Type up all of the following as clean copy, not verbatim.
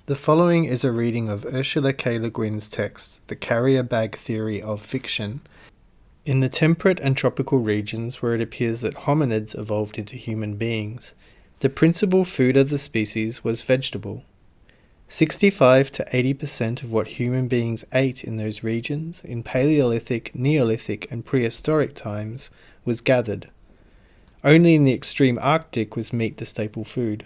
The following is a reading of Ursula K. Le Guin's text, The Carrier Bag Theory of Fiction. In the temperate and tropical regions where it appears that hominids evolved into human beings, the principal food of the species was vegetable. 65 to 80% of what human beings ate in those regions in Paleolithic, Neolithic, and prehistoric times was gathered. Only in the extreme Arctic was meat the staple food.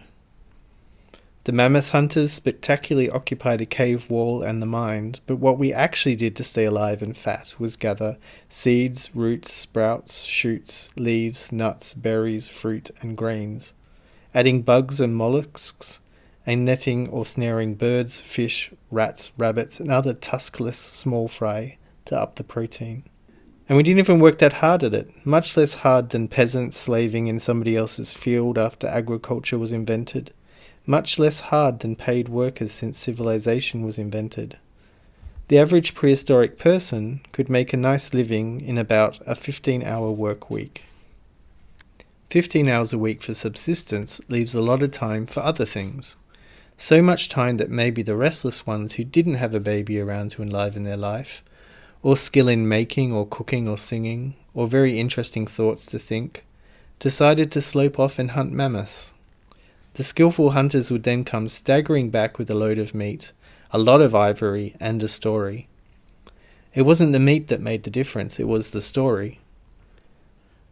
The mammoth hunters spectacularly occupy the cave wall and the mind, but what we actually did to stay alive and fat was gather seeds, roots, sprouts, shoots, leaves, nuts, berries, fruit, and grains, adding bugs and mollusks, and netting or snaring birds, fish, rats, rabbits, and other tuskless small fry to up the protein. And we didn't even work that hard at it, much less hard than peasants slaving in somebody else's field after agriculture was invented. Much less hard than paid workers since civilization was invented. The average prehistoric person could make a nice living in about a 15-hour work week. 15 hours a week for subsistence leaves a lot of time for other things. So much time that maybe the restless ones who didn't have a baby around to enliven their life, or skill in making or cooking or singing, or very interesting thoughts to think, decided to slope off and hunt mammoths. The skillful hunters would then come staggering back with a load of meat, a lot of ivory, and a story. It wasn't the meat that made the difference, it was the story.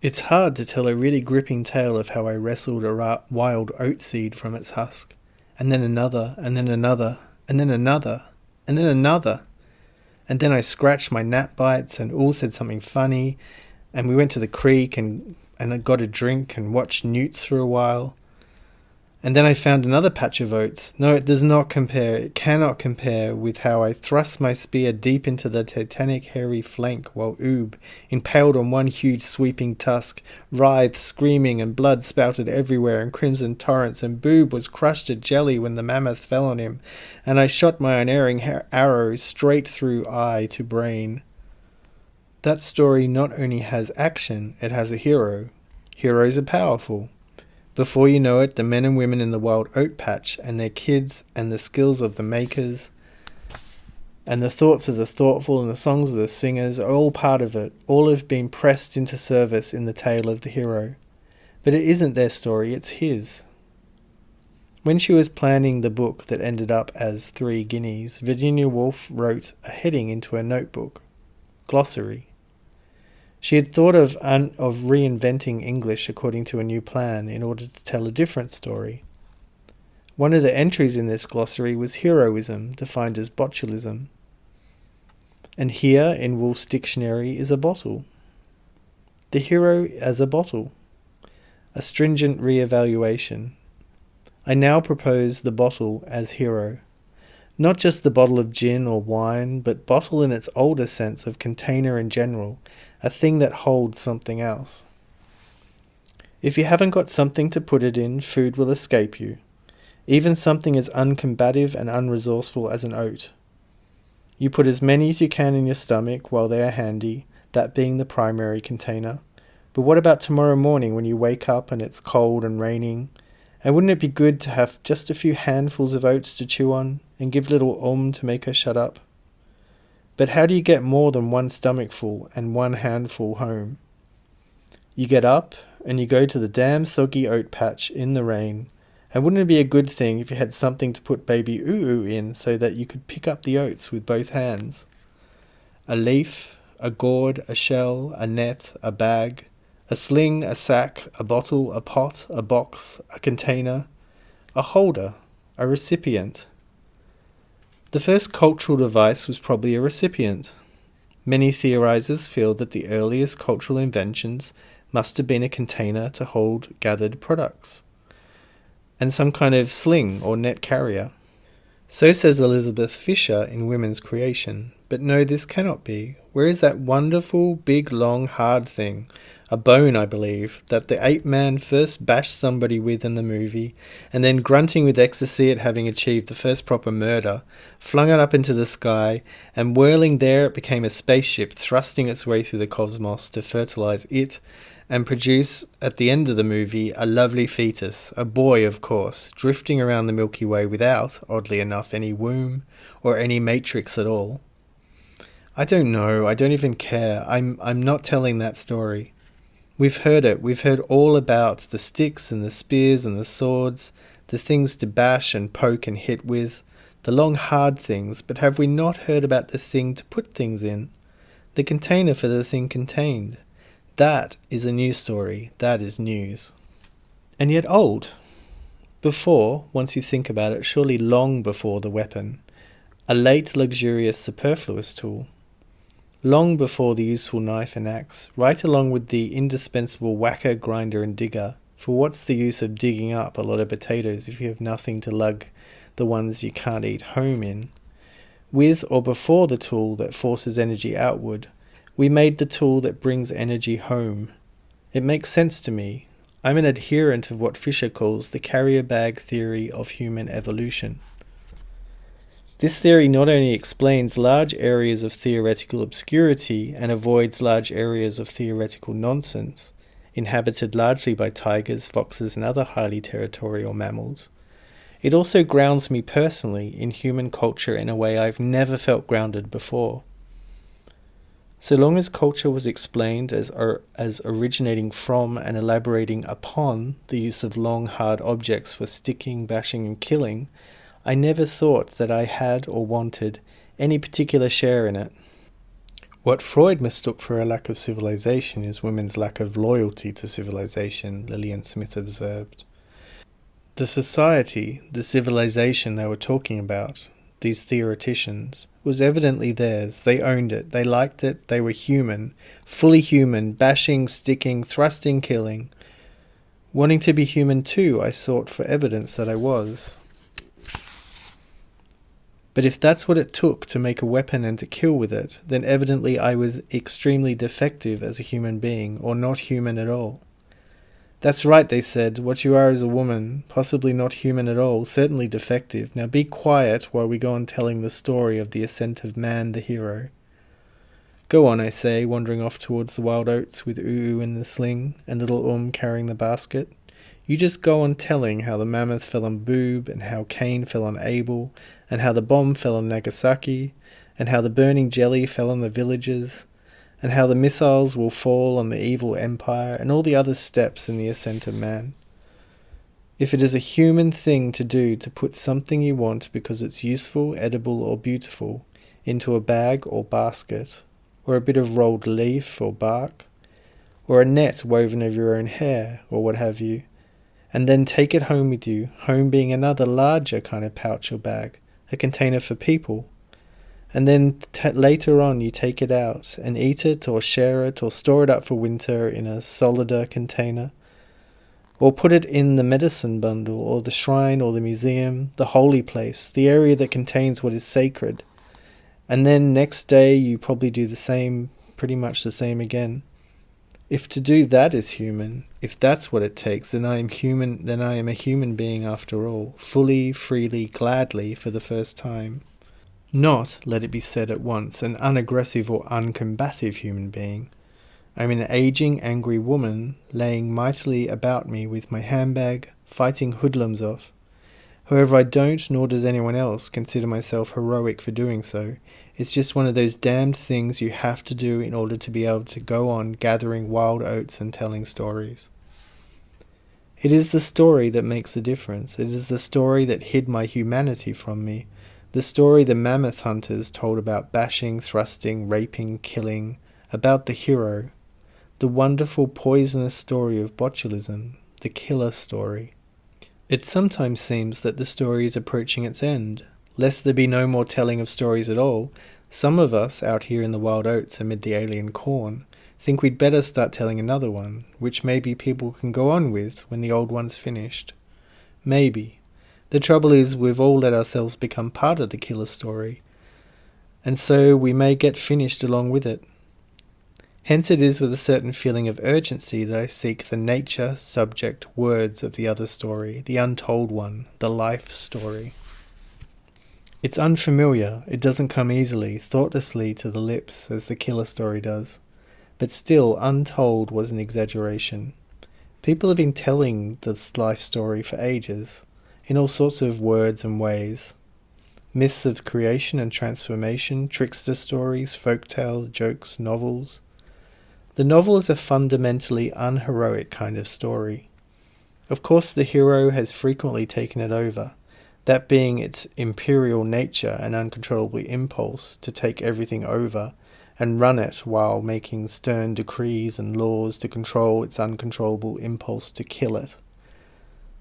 It's hard to tell a really gripping tale of how I wrestled a wild oat seed from its husk, and then another, and then another, and then another, and then another. And then I scratched my gnat bites and all said something funny, and we went to the creek and I got a drink and watched newts for a while. And then I found another patch of oats. No, it does not compare, it cannot compare with how I thrust my spear deep into the titanic hairy flank while Oob, impaled on one huge sweeping tusk, writhed screaming and blood spouted everywhere in crimson torrents, and Boob was crushed to jelly when the mammoth fell on him, and I shot my unerring arrow straight through eye to brain. That story not only has action, it has a hero. Heroes are powerful. Before you know it, the men and women in the wild oat patch and their kids and the skills of the makers and the thoughts of the thoughtful and the songs of the singers are all part of it. All have been pressed into service in the tale of the hero. But it isn't their story, it's his. When she was planning the book that ended up as 3 Guineas, Virginia Woolf wrote a heading into her notebook. Glossary. She had thought of reinventing English according to a new plan in order to tell a different story. One of the entries in this glossary was heroism, defined as botulism. And here in Woolf's dictionary is a bottle. The hero as a bottle. A stringent re-evaluation. I now propose the bottle as hero. Not just the bottle of gin or wine, but bottle in its older sense of container in general, a thing that holds something else. If you haven't got something to put it in, food will escape you, even something as uncombative and unresourceful as an oat. You put as many as you can in your stomach while they are handy, that being the primary container. But what about tomorrow morning when you wake up and it's cold and raining? And wouldn't it be good to have just a few handfuls of oats to chew on and give little to make her shut up? But how do you get more than one stomachful and one handful home? You get up and you go to the damn soggy oat patch in the rain. And wouldn't it be a good thing if you had something to put baby Ooh in so that you could pick up the oats with both hands? A leaf, a gourd, a shell, a net, a bag, a sling, a sack, a bottle, a pot, a box, a container, a holder, a recipient. The first cultural device was probably a recipient. Many theorizers feel that the earliest cultural inventions must have been a container to hold gathered products, and some kind of sling or net carrier. So says Elizabeth Fisher in Women's Creation. But no, this cannot be. Where is that wonderful, big, long, hard thing? a bone, I believe, that the ape man first bashed somebody with in the movie, and then grunting with ecstasy at having achieved the first proper murder, flung it up into the sky, and whirling there it became a spaceship thrusting its way through the cosmos to fertilize it and produce, at the end of the movie, a lovely fetus, a boy of course, drifting around the Milky Way without, oddly enough, any womb or any matrix at all. I don't know, I don't even care, I'm not telling that story. We've heard it. We've heard all about the sticks and the spears and the swords, the things to bash and poke and hit with, the long hard things, but have we not heard about the thing to put things in? The container for the thing contained. That is a news story. That is news. And yet old. Before, once you think about it, surely long before the weapon. A late, luxurious, superfluous tool. Long before the useful knife and axe, right along with the indispensable whacker, grinder and digger, for what's the use of digging up a lot of potatoes if you have nothing to lug the ones you can't eat home in? With or before the tool that forces energy outward, we made the tool that brings energy home. It makes sense to me. I'm an adherent of what Fisher calls the carrier bag theory of human evolution. This theory not only explains large areas of theoretical obscurity and avoids large areas of theoretical nonsense, inhabited largely by tigers, foxes, and other highly territorial mammals, it also grounds me personally in human culture in a way I've never felt grounded before. So long as culture was explained as originating from and elaborating upon the use of long, hard objects for sticking, bashing, and killing, I never thought that I had or wanted any particular share in it. What Freud mistook for a lack of civilization is women's lack of loyalty to civilization, Lillian Smith observed. The society, the civilization they were talking about, these theoreticians, was evidently theirs. They owned it, they liked it, they were human, fully human, bashing, sticking, thrusting, killing. Wanting to be human too, I sought for evidence that I was. But if that's what it took to make a weapon and to kill with it, then evidently I was extremely defective as a human being, or not human at all. That's right, they said, what you are is a woman, possibly not human at all, certainly defective. Now be quiet while we go on telling the story of the ascent of man the hero. Go on, I say, wandering off towards the wild oats with Oo in the sling, and little carrying the basket. You just go on telling how the mammoth fell on Boob, and how Cain fell on Abel, and how the bomb fell on Nagasaki, and how the burning jelly fell on the villages, and how the missiles will fall on the evil empire, and all the other steps in the ascent of man. If it is a human thing to do to put something you want because it's useful, edible, or beautiful into a bag or basket, or a bit of rolled leaf or bark, or a net woven of your own hair, or what have you, and then take it home with you, home being another larger kind of pouch or bag, a container for people, and then later on you take it out and eat it or share it or store it up for winter in a solider container, or put it in the medicine bundle or the shrine or the museum, the holy place, the area that contains what is sacred, and then next day you probably do the same, pretty much the same again. If to do that is human, if that's what it takes, then I am human. Then I am a human being after all, fully, freely, gladly, for the first time. Not, let it be said at once, an unaggressive or uncombative human being. I am an aging, angry woman, laying mightily about me with my handbag, fighting hoodlums off. However, I don't, nor does anyone else, consider myself heroic for doing so. It's just one of those damned things you have to do in order to be able to go on gathering wild oats and telling stories. It is the story that makes the difference. It is the story that hid my humanity from me. The story the mammoth hunters told about bashing, thrusting, raping, killing, about the hero. The wonderful poisonous story of botulism, the killer story. It sometimes seems that the story is approaching its end. Lest there be no more telling of stories at all, some of us out here in the wild oats amid the alien corn think we'd better start telling another one, which maybe people can go on with when the old one's finished. Maybe. The trouble is we've all let ourselves become part of the killer story, and so we may get finished along with it. Hence it is with a certain feeling of urgency that I seek the nature, subject, words of the other story, the untold one, the life story. It's unfamiliar, it doesn't come easily, thoughtlessly to the lips, as the killer story does. But still, untold was an exaggeration. People have been telling this life story for ages, in all sorts of words and ways. Myths of creation and transformation, trickster stories, folktales, jokes, novels. The novel is a fundamentally unheroic kind of story. Of course, the hero has frequently taken it over, that being its imperial nature and uncontrollable impulse to take everything over and run it while making stern decrees and laws to control its uncontrollable impulse to kill it.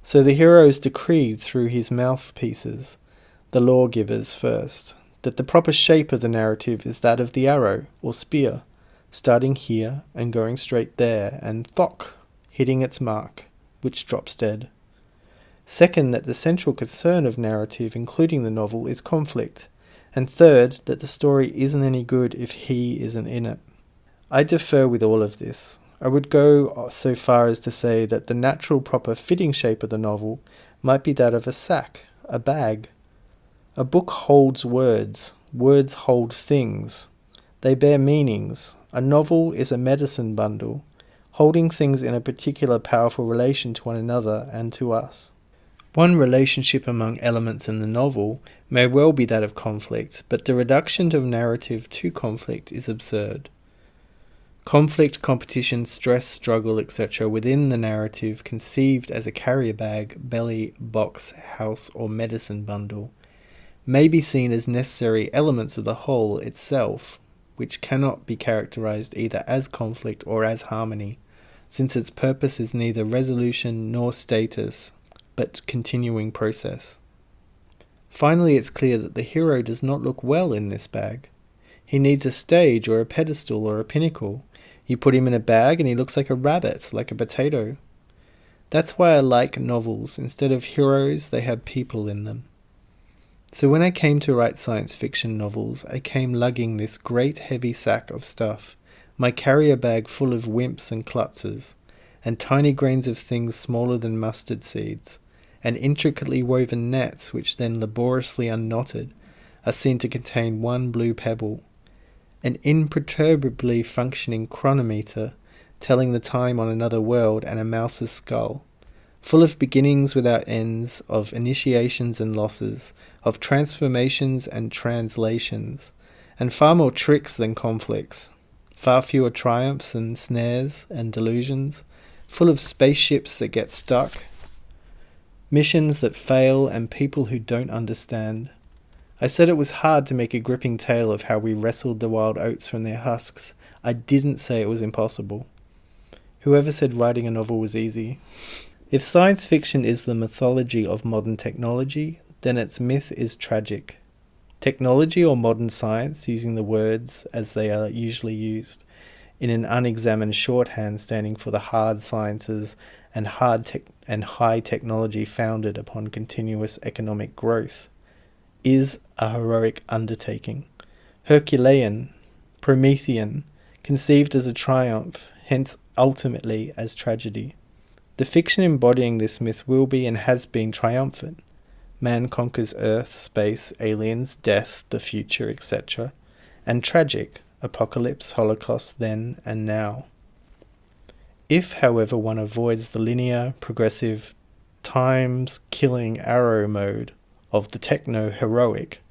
So the hero is decreed through his mouthpieces, the lawgivers first, that the proper shape of the narrative is that of the arrow or spear, starting here and going straight there, and thock, hitting its mark, which drops dead. Second, that the central concern of narrative, including the novel, is conflict. And third, that the story isn't any good if he isn't in it. I differ with all of this. I would go so far as to say that the natural proper fitting shape of the novel might be that of a sack, a bag. A book holds words. Words hold things. They bear meanings. A novel is a medicine bundle, holding things in a particular powerful relation to one another and to us. One relationship among elements in the novel may well be that of conflict, but the reduction of narrative to conflict is absurd. Conflict, competition, stress, struggle, etc. within the narrative conceived as a carrier bag, belly, box, house, or medicine bundle may be seen as necessary elements of the whole itself, which cannot be characterized either as conflict or as harmony, since its purpose is neither resolution nor status, but continuing process. Finally, it's clear that the hero does not look well in this bag. He needs a stage or a pedestal or a pinnacle. You put him in a bag and he looks like a rabbit, like a potato. That's why I like novels. Instead of heroes, they have people in them. So when I came to write science fiction novels, I came lugging this great heavy sack of stuff, my carrier bag full of wimps and klutzes, and tiny grains of things smaller than mustard seeds, and intricately woven nets which then laboriously unknotted are seen to contain one blue pebble, an imperturbably functioning chronometer telling the time on another world, and a mouse's skull, full of beginnings without ends, of initiations and losses, of transformations and translations, and far more tricks than conflicts, far fewer triumphs than snares and delusions, full of spaceships that get stuck, missions that fail, and people who don't understand. I said it was hard to make a gripping tale of how we wrestled the wild oats from their husks. I didn't say it was impossible. Whoever said writing a novel was easy? If science fiction is the mythology of modern technology, then its myth is tragic. Technology or modern science, using the words as they are usually used, in an unexamined shorthand standing for the hard sciences and high technology founded upon continuous economic growth, is a heroic undertaking, Herculean, Promethean, conceived as a triumph, hence ultimately as tragedy. The fiction embodying this myth will be and has been triumphant. Man conquers Earth, space, aliens, death, the future, etc. And tragic, apocalypse, holocaust then and now. If, however, one avoids the linear, progressive, times-killing arrow mode of the techno-heroic,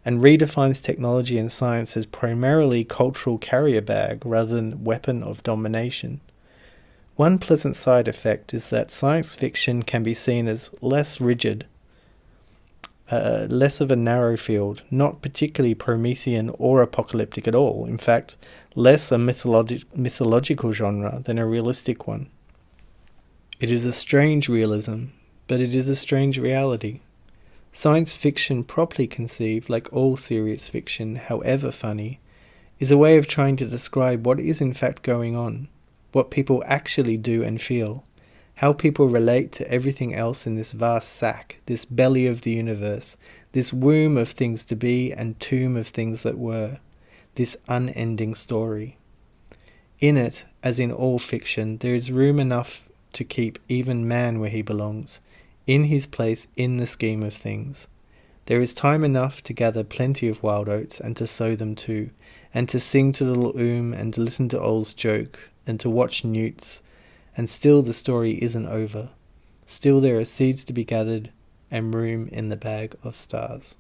and redefines technology and science as primarily cultural carrier bag rather than weapon of domination, one pleasant side effect is that science fiction can be seen as less rigid, less of a narrow field, not particularly Promethean or apocalyptic at all, in fact, less a mythological genre than a realistic one. It is a strange realism, but it is a strange reality. Science fiction properly conceived, like all serious fiction, however funny, is a way of trying to describe what is in fact going on, what people actually do and feel, how people relate to everything else in this vast sack, this belly of the universe, this womb of things to be and tomb of things that were, this unending story. In it, as in all fiction, there is room enough to keep even man where he belongs, in his place in the scheme of things. There is time enough to gather plenty of wild oats, and to sow them too, and to sing to little and to listen to Ol's joke, and to watch newts, and still the story isn't over. Still there are seeds to be gathered, and room in the bag of stars.